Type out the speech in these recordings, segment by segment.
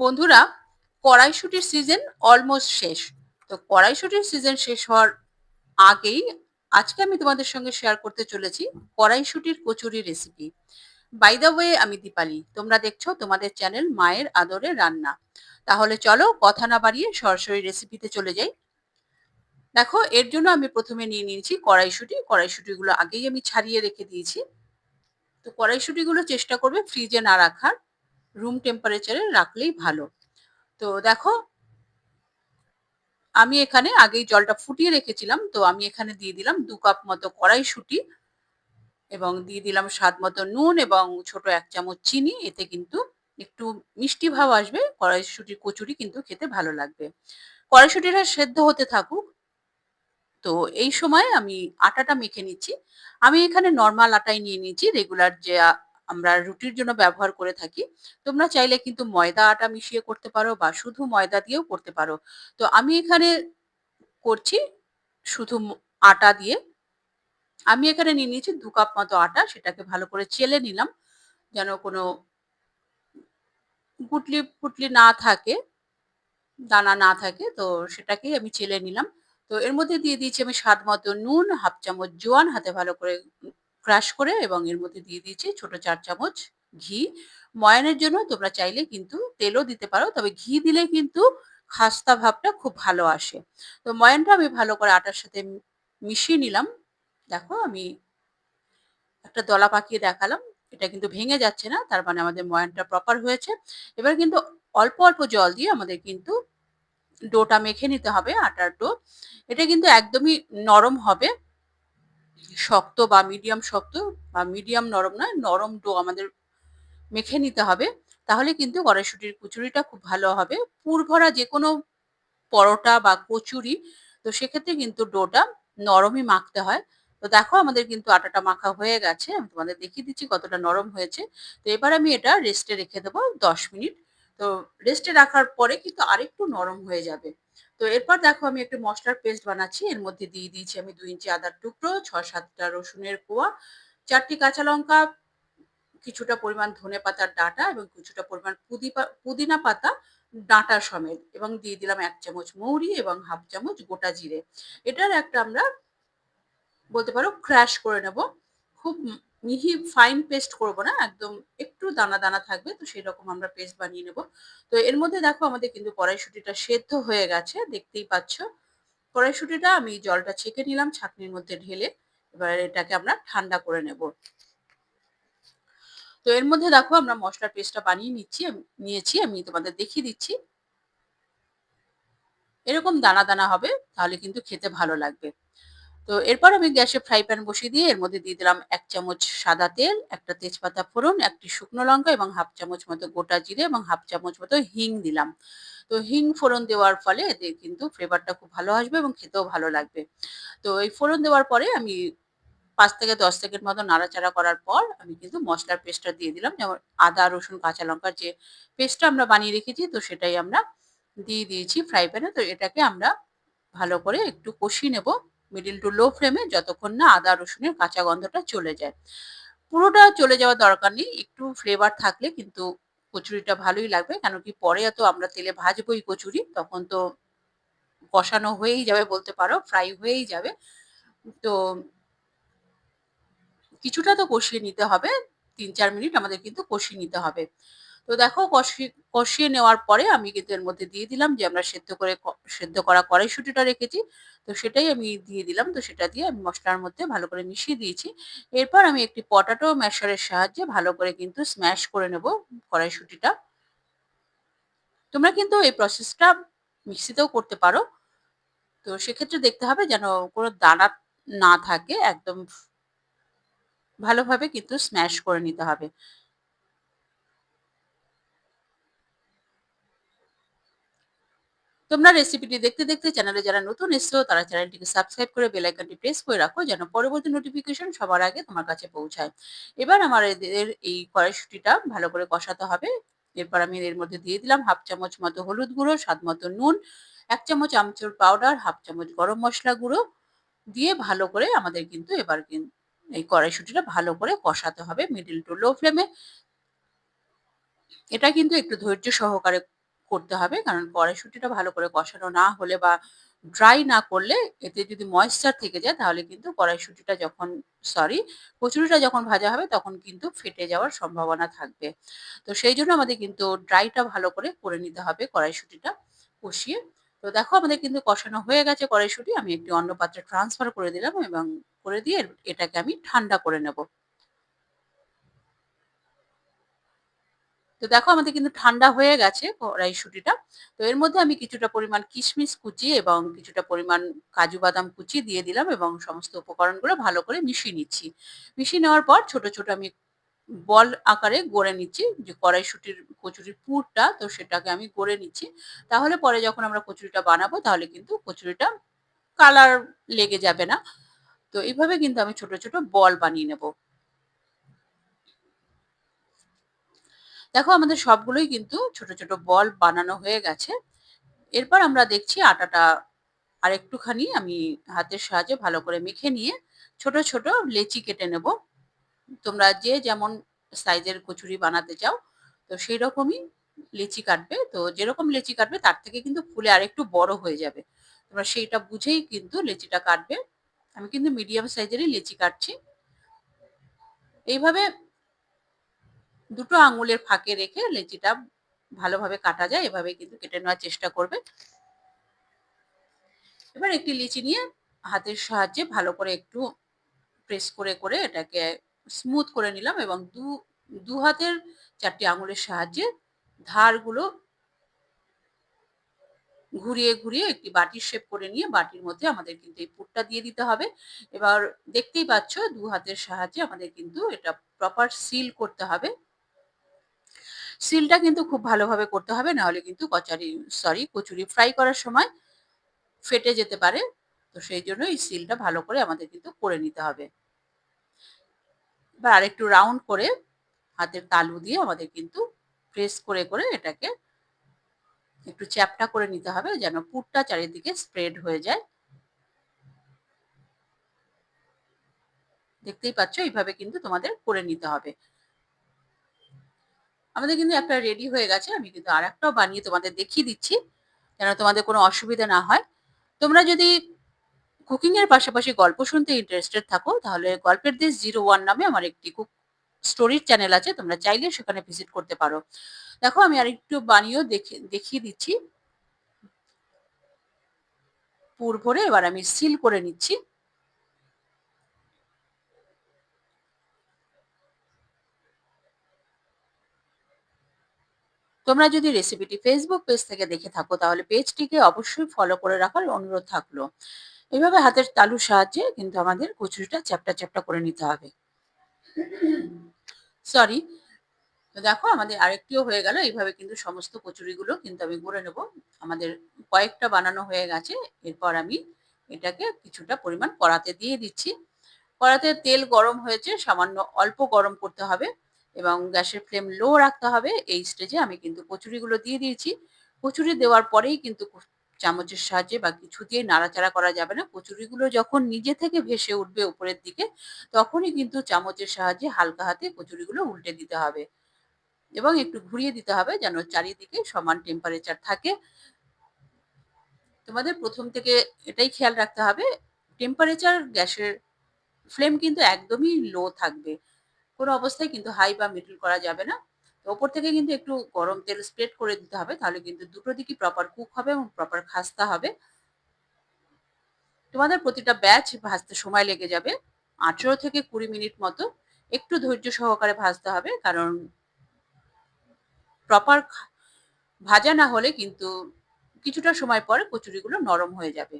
বন্ধুরা, কড়াইশুঁটির season almost শেষ। তো কড়াইশুঁটির সিজন শেষ হওয়ার আগেই আজকে আমি তোমাদের সঙ্গে শেয়ার করতে চলেছি কড়াইশুঁটির kachori recipe. By the way, আমি দীপালি, তোমরা দেখছো তোমাদের চ্যানেল মায়ের আদরে রান্না। তাহলে চলো কথা না বাড়িয়ে সরাসরি রেসিপিতে চলে যাই। দেখো, এর জন্য আমি প্রথমে নিয়ে নিয়েছি কড়াইশুঁটিগুলো আগেই আমি ছাড়িয়ে রেখে দিয়েছি। তো কড়াইশুঁটিগুলো চেষ্টা করবে ফ্রিজে না রাখার, রুম টেম্পারেচারে রাখলেই ভালো। তো দেখো, আমি এখানে আগেই জলটা ফুটিয়ে রেখেছিলাম, তো আমি এখানে দিয়ে দিলাম 2 কাপ মতো কড়াইশুঁটি এবং দিয়ে দিলাম স্বাদ মতো নুন এবং ছোট 1 চামচ চিনি। এতে কিন্তু একটু মিষ্টি ভাব আসবে, কড়াইশুঁটির কচুরি কিন্তু খেতে ভালো লাগবে। কড়াইশুঁটিটা সেদ্ধ হতে থাকুক। তো এই সময় আমি আটাটা মেখে নিচ্ছি। আমি এখানে নরমাল আটাই নিয়ে নিয়েছি, রেগুলার যে আমরা রুটির জন্য ব্যবহার করে থাকি। তোমরা চাইলে কিন্তু ময়দা আটা মিশিয়ে করতে পারো বা শুধু ময়দা দিয়েও করতে পারো। তো আমি এখানে করছি শুধু আটা দিয়ে। আমি এখানে নিয়ে নিয়েছি 2 কাপ মতো আটা, সেটাকে ভালো করে চেলে নিলাম যেন কোনো গুটলি-ফুটলি না থাকে, দানা না থাকে। তো সেটাকেই আমি চেলে নিলাম। তো এর মধ্যে দিয়ে দিয়েছি আমি স্বাদ মতো নুন, 1/2 চামচ জোয়ান হাতে ভালো করে ক্রাশ করে, এবং এর মধ্যে দিয়ে দিয়েছি ছোট 4 চামচ ঘি। ময়ানের জন্য তোমরা চাইলে কিন্তু তেলও দিতে পারো, তবে ঘি দিলে কিন্তু খাস্তা ভাবটা খুব ভালো আসে। তো ময়ানটা আমি ভালো করে আটার সাথে মিশিয়ে নিলাম। দেখো, আমি একটা দলা পাকিয়ে দেখালাম। এটা কিন্তু ভেঙে যাচ্ছে না, তার মানে আমাদের ময়ানটা প্রপার হয়েছে। এবার কিন্তু অল্প অল্প জল দিয়ে আমাদের কিন্তু ডোটা মেখে নিতে হবে, আটার ডো। এটা কিন্তু একদমই নরম হবে, শক্ত বা মিডিয়াম শক্ত বা মিডিয়াম নরম নয়, নরম ডো আমাদের মেখে নিতে হবে। তাহলে কিন্তু কড়াইশুঁটির কচুরিটা খুব ভালো হবে। পুর ভরা যেকোনো পরোটা বা কচুরি, তো সেক্ষেত্রে কিন্তু ডোটা নরমই মাখতে হয়। তো দেখো, আমাদের কিন্তু আটাটা মাখা হয়ে গেছে। আমি তোমাদের দেখিয়ে দিচ্ছি কতটা নরম হয়েছে। তো এবার আমি এটা রেস্টে রেখে দেবো 10 মিনিট। তো রেস্টে রাখার পরে কিন্তু আরেকটু নরম হয়ে যাবে। তো এরপর দেখো, আমি একটা মসলার পেস্ট বানাচ্ছি। এর মধ্যে দিয়ে দিয়েছি আমি 2 ইঞ্চি আদার টুকরো, 6-7টা রসুনের কোয়া, 4টি কাঁচা লঙ্কা, কিছুটা পরিমাণ ধনেপাতার ডাঁটা এবং কিছুটা পরিমাণ পুদিনা পাতা ডাঁটা সমেত, এবং দিয়ে দিলাম 1 চামচ মৌরি এবং 1/2 চামচ গোটা জিরে। এটার একটা আমরা বলতে পারো ক্র্যাশ করে নেব। খুব মিহি ফাইন পেস্ট করব না, একদম একটু দানা দানা থাকবে, তো সেরকম আমরা পেস্ট বানিয়ে নেব। তো এর মধ্যে দেখো, আমাদের কিন্তু কড়াইশুঁটিটা সেদ্ধ হয়ে গেছে, দেখতেই পাচ্ছ। কড়াইশুঁটিটা আমি জলটা ছেঁকে নিলাম ছাঁকনির মধ্যে ঢেলে। এবার এটাকে আমরা ঠান্ডা করে নেব। তো এর মধ্যে দেখো, আমরা মসলার পেস্টটা বানিয়ে নিয়েছি, আমি তোমাদের দেখিয়ে দিচ্ছি। এরকম দানা দানা হবে, তাহলে কিন্তু খেতে ভালো লাগবে। তো এরপর আমি গ্যাসে ফ্রাই প্যান বসিয়ে দিয়ে এর মধ্যে দিয়ে দিলাম 1 চামচ সাদা তেল, একটা তেজপাতা ফোড়ন, একটি শুকনো লঙ্কা এবং 1/2 চামচ মতো গোটা জিরে এবং 1/2 চামচ মতো হিং দিলাম। তো হিং ফোড়ন দেওয়ার ফলে এতে কিন্তু ফ্লেভারটা খুব ভালো আসবে এবং খেতেও ভালো লাগবে। তো এই ফোড়ন দেওয়ার পরে আমি 5 থেকে 10 সেকেন্ড মতো নাড়াচাড়া করার পর আমি কিন্তু মসলার পেস্টটা দিয়ে দিলাম। যেমন আদা, রসুন, কাঁচা লঙ্কার যে পেস্টটা আমরা বানিয়ে রেখেছি, তো সেটাই আমরা দিয়ে দিয়েছি ফ্রাই প্যানে। তো এটাকে আমরা ভালো করে একটু কষিয়ে নেব মিডল টু লো ফ্লেমে, যতক্ষণ না আদা রসুনের কাঁচা গন্ধটা চলে যায়। পুরোটা চলে যাওয়ার দরকার নেই, একটু ফ্লেভার থাকলে কিন্তু কচুরিটা ভালোই লাগবে। কেন কি পরে তো আমরা তেলে ভাজবোই কচুরি, তখন তো কষানো হয়েই যাবে বলতে পারো, ফ্রাই হয়েই যাবে। তো কিছুটা তো কষিয়ে নিতে হবে, 3-4 মিনিট আমাদের কিন্তু কষিয়ে নিতে হবে। তো দেখো, কষিয়ে নেওয়ার পরে আমি কিন্তু এর মধ্যে দিয়ে দিলাম যে আমরা সেদ্ধ করা কড়াইশুঁটিটা রেখেছি। তো সেটাই আমি দিয়ে দিলাম। তো সেটা দিয়ে আমি মসলার মধ্যে ভালো করে মিশিয়ে দিয়েছি। এরপর আমি একটি পটাটো ম্যাশারের সাহায্যে ভালো করে কিন্তু স্ম্যাশ করে নেব কড়াইশুঁটিটা। তোমরা কিন্তু এই প্রসেসটা মিক্সিতেও করতে পারো। তো সেক্ষেত্রে দেখতে হবে যেন কোনো দানা না থাকে, একদম ভালোভাবে কিন্তু স্ম্যাশ করে নিতে হবে। তোমরা রেসিপিটি দেখতে দেখতে চ্যানেলে যারা নতুন এসছো তারা চ্যানেলটিকে সাবস্ক্রাইব করে বেল আইকনটি প্রেস করে রাখো, যেন পরবর্তী নোটিফিকেশন সবার আগে তোমার কাছে পৌঁছায়। এবার আমার এদের এই কড়াইশুঁটিটা ভালো করে কষাতে হবে। এরপর আমি এর মধ্যে দিয়ে দিলাম 1/2 চামচ মতো হলুদ গুঁড়ো, স্বাদ মতো নুন, 1 চামচ আমচুর পাউডার, 1/2 চামচ গরম মসলা গুঁড়ো দিয়ে ভালো করে আমাদের কিন্তু এবার কিন্তু এই কড়াইশুঁটিটা ভালো করে কষাতে হবে মিডল টু লো ফ্লেমে। এটা কিন্তু একটু ধৈর্য সহকারে করতে হবে। কারণ কড়াইশুঁটিটা ভালো করে কষানো না হলে বা ড্রাই না করলে এতে যদি ময়েশ্চার থেকে যায় তাহলে কিন্তু কড়াইশুঁটিটা যখন সরি কচুরিটা যখন ভাজা হবে তখন কিন্তু ফেটে যাওয়ার সম্ভাবনা থাকবে। তো সেইজন্য আমাদের কিন্তু ড্রাইটা ভালো করে নিতে হবে কড়াইশুঁটিটা কষিয়ে। তো দেখো আমাদের কিন্তু কষানো হয়ে গেছে কড়াইশুঁটি। আমি একটি অন্য পাত্রে ট্রান্সফার করে দিলাম এবং করে দিয়ে এটাকে আমি ঠান্ডা করে নেব। তো দেখো আমাদের কিন্তু ঠান্ডা হয়ে গেছে কড়াইশুঁটিটা। তো এর মধ্যে আমি কিছুটা পরিমাণ কিশমিশ কুচি এবং কিছুটা পরিমাণ কাজু বাদাম কুচি দিয়ে দিলাম এবং সমস্ত উপকরণগুলো ভালো করে মিশিয়ে নিচ্ছি। মিশিয়ে নেওয়ার পর ছোট, ছোট আমি বল আকারে গড়ে নিচ্ছি যে কড়াইশুঁটির কচুরির পুরটা তো সেটাকে আমি গড়ে নিচ্ছি। তাহলে পরে যখন আমরা কচুরিটা বানাবো তাহলে কিন্তু কচুরিটা কালার লেগে যাবে না। তো এইভাবে কিন্তু আমি ছোট, ছোট বল বানিয়ে নেব। দেখো আমাদের সবগুলোই কিন্তু ছোট, ছোট বল বানানো হয়ে গেছে। এরপর আমরা দেখছি আটাটা আরেকটুখানি আমি হাতের সাহায্যে ভালো করে মেখে নিয়ে ছোট, ছোট লেচি কেটে নেব। তোমরা যে যেমন সাইজের কচুরি বানাতে চাও তো সেই রকমই লেচি কাটবে। তো যেরকম লেচি কাটবে তার থেকে কিন্তু ফুলে আরেকটু বড় হয়ে যাবে। তোমরা সেইটা বুঝেই কিন্তু লেচিটা কাটবে। আমি কিন্তু মিডিয়াম সাইজেরই লেচি কাটছি। এইভাবে দুটো আঙুলের ফাঁকে রেখে লেচিটা ভালোভাবে কাটা যায় এভাবে কিন্তু কেটে নেওয়ার চেষ্টা করবে। এবার একটি লিচি নিয়ে হাতের সাহায্যে ভালো করে একটু প্রেস করে এটাকে স্মুথ করে নিলাম এবং দু হাতের ৪ টি আঙুলের সাহায্যে ধারগুলো ঘুরিয়ে একটি বাটির শেপ করে নিয়ে বাটির মধ্যে আমাদের কিন্তু এই পুরটা দিয়ে দিতে হবে। এবার দেখতেই পাচ্ছ ২ হাতের সাহায্যে আমাদের কিন্তু এটা প্রপার সিল করতে হবে। সিলটা কিন্তু খুব ভালোভাবে করতে হবে নাহলে কিন্তু কচুরি ফ্রাই করার সময় ফেটে যেতে পারে। তো সেইজন্য এই সিলটা ভালো করে আমাদের কিন্তু করে নিতে হবে। এবার আরেকটু রাউন্ড করে হাতের তালু দিয়ে আমাদের কিন্তু প্রেস করে এটাকে একটু চ্যাপ্টা করে নিতে হবে যেন পুরটা চারিদিকে স্প্রেড হয়ে যায়। দেখতেই পাচ্ছ এইভাবে কিন্তু তোমাদের করে নিতে হবে। আমাদের কিন্তু একটা রেডি হয়ে গেছে। আমি কিন্তু আরেকটাও বানিয়ে তোমাদের দেখিয়ে দিচ্ছি যেন তোমাদের কোনো অসুবিধা না হয়। তোমরা যদি কুকিং এর পাশাপাশি গল্প শুনতে ইন্টারেস্টেড থাকো তাহলে গল্পের দেশ 01 নামে আমার একটি স্টোরির চ্যানেল আছে। তোমরা চাইলে সেখানে ভিজিট করতে পারো। দেখো আমি আরেকটু বানিয়েও দেখিয়ে দিচ্ছি। পুর ভরে এবার আমি সিল করে নিচ্ছি। তোমরা যদি রেসিপিটি ফেসবুক পেজ থেকে দেখে থাকো তাহলে পেজটিকে অবশ্যই ফলো করে রাখার অনুরোধ থাকলো। এভাবে হাতের তালুর সাহায্যে কিন্তু আমাদের কচুরিটা চ্যাপ্টা করে নিতে হবে। সরি। তো দেখো আমাদের আরেকটিও হয়ে গেল। এইভাবে কিন্তু সমস্ত কচুরিগুলো কিন্তু আমি গড়ে নেব। আমাদের কয়েকটা বানানো হয়ে গেছে। এরপর আমি এটাকে কিছুটা পরিমাণ কড়াতে দিয়ে দিচ্ছি। কড়াতে তেল গরম হয়েছে, সামান্য অল্প গরম করতে হবে এবং গ্যাসের ফ্লেম লো রাখতে হবে। এই স্টেজে আমি কিন্তু কচুরিগুলো দিয়ে দিয়েছি। কচুরি দেওয়ার পরেই কিন্তু চামচের সাহায্যে বা কিছু দিয়ে নাড়াচাড়া করা যাবে না। কচুরিগুলো যখন নিজে থেকে ভেসে উঠবে উপরের দিকে, তখনই কিন্তু চামচের সাহায্যে হালকা হাতে কচুরিগুলো উল্টে দিতে হবে এবং একটু ঘুরিয়ে দিতে হবে যেন চারিদিকে সমান টেম্পারেচার থাকে। তোমাদের ১ম থেকে এটাই খেয়াল রাখতে হবে, টেম্পারেচার গ্যাসের ফ্লেম কিন্তু একদমই লো থাকবে। কোনো অবস্থায় কিন্তু হাই বা মিডল করা যাবে না। তো ওপর থেকে কিন্তু একটু গরম তেল স্প্রেড করে দিতে হবে। তাহলে কিন্তু দুটো দিকই প্রপার কুক হবে এবং প্রপার খাস্তা হবে। তোমাদের প্রতিটা ব্যাচ ভাজতে সময় লেগে যাবে ১৮ থেকে ২০ মিনিট মতো। একটু ধৈর্য সহকারে ভাজতে হবে কারণ প্রপার ভাজা না হলে কিন্তু কিছুটা সময় পরে কচুরিগুলো নরম হয়ে যাবে।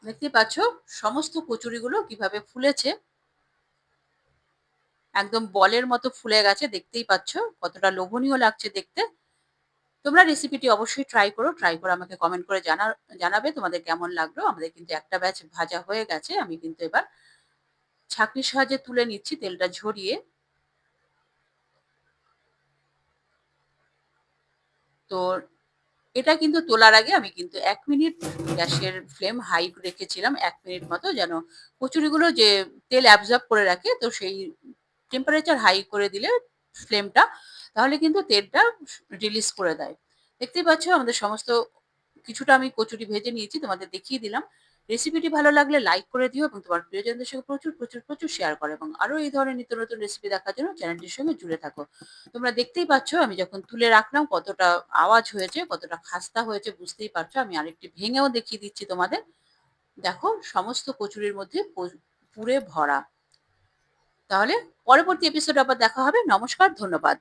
দেখতেই পাচ্ছ সমস্ত কচুরিগুলো কিভাবে ফুলেছে। একদম বলের মতো ফুলে গেছে দেখতেই পাচ্ছ কতটা লোভনীয় লাগছে দেখতে। তোমরা রেসিপিটি অবশ্যই ট্রাই করো। ট্রাই করে আমাকে কমেন্ট করে জানাবে তোমাদের কেমন লাগলো। আমাদের কিন্তু একটা ব্যাচ ভাজা হয়ে গেছে। আমি কিন্তু এবার ছাঁকনির সাহায্যে তুলে নিচ্ছি তেলটা ঝরিয়ে। তো এটা কিন্তু তোলার আগে আমি কিন্তু ১ মিনিট গ্যাসের ফ্লেম হাই রেখেছিলাম ১ মিনিট মতো যেন কচুরিগুলো যে তেল অ্যাবজর্ব করে রাখে তো সেই টেম্পারেচার হাই করে দিলে ফ্লেমটা তাহলে কিন্তু তেলটা রিলিজ করে দেয়। দেখতেই পাচ্ছ আমাদের সমস্ত কিছুটা আমি কচুরি ভেজে নিয়েছি, তোমাদের দেখিয়ে দিলাম। রেসিপিটি ভালো লাগলে লাইক করে দিও এবং তোমার প্রিয়জনদের সঙ্গে প্রচুর শেয়ার করো এবং আরো এই ধরনের নিত্য নতুন রেসিপি দেখার জন্য চ্যানেলটির সঙ্গে জুড়ে থাকো। তোমরা দেখতেই পাচ্ছ আমি যখন তুলে রাখলাম কতটা আওয়াজ হয়েছে, কতটা খাস্তা হয়েছে বুঝতেই পারছো। আমি আরেকটি ভেঙেও দেখিয়ে দিচ্ছি তোমাদের। দেখো সমস্ত কচুরির মধ্যে পুরে ভরা। তাহলে পরবর্তী এপিসোডে আবার দেখা হবে। নমস্কার, ধন্যবাদ।